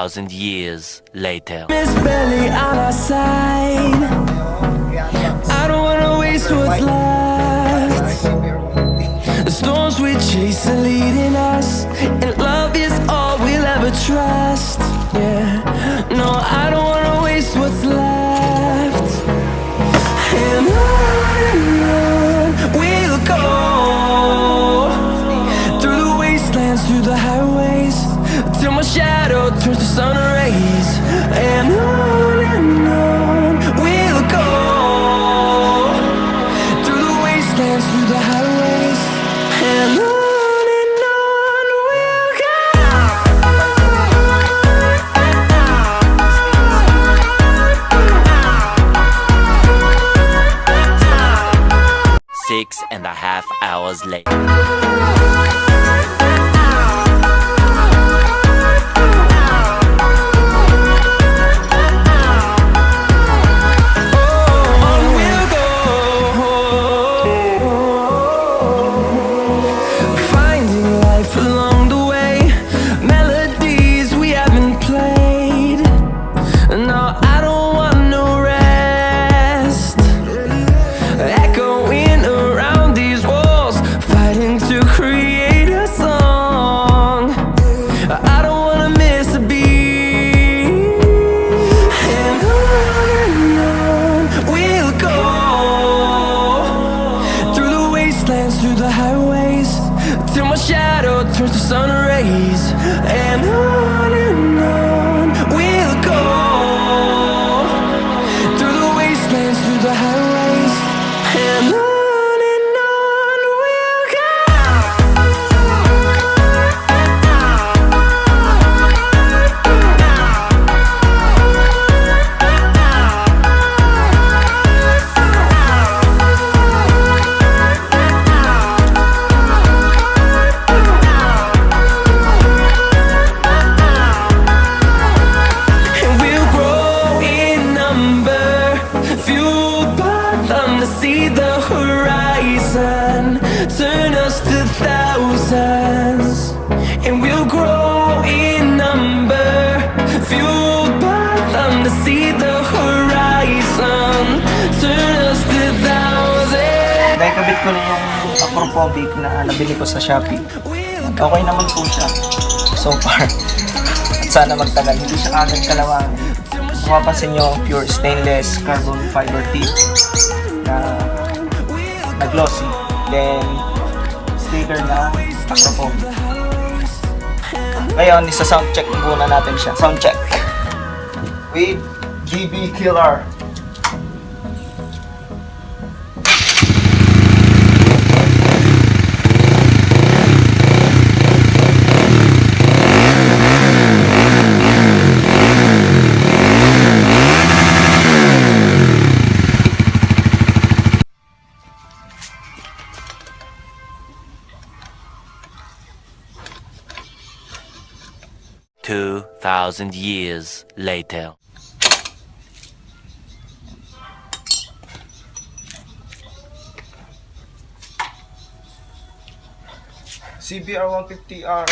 2,000 years later. Miss Belly on our side. I don't wanna waste what's left. The storms we chase are leading us, and love is all we'll ever trust. Yeah, no, I don't wanna waste what's left. And on we'll go, through the wastelands, through the highways, till my shadow turns to sun rays. And on we'll go, through the wastelands, through the highways, and on we'll go. 6.5 hours later. Through the highways, till my shadow turns to sun rays. And on we'll go, through the wastelands, through the highways, and on we'll go. See the horizon turn us to thousands, and we'll grow in number, fueled by them to see the horizon turn us to thousands. Dahil kabit ko na yung Akrapovic na nabili ko sa Shopee. Okay naman po siya so far. At sana magtagal, hindi siya agad kalawang. Kung mapapansin nyo, pure stainless carbon fiber teeth na glossy, then sticker na Akrapovic. Ngayon, isa-sound check muna natin siya. Sound check with GB Killer. $2,000 years later. CBR150r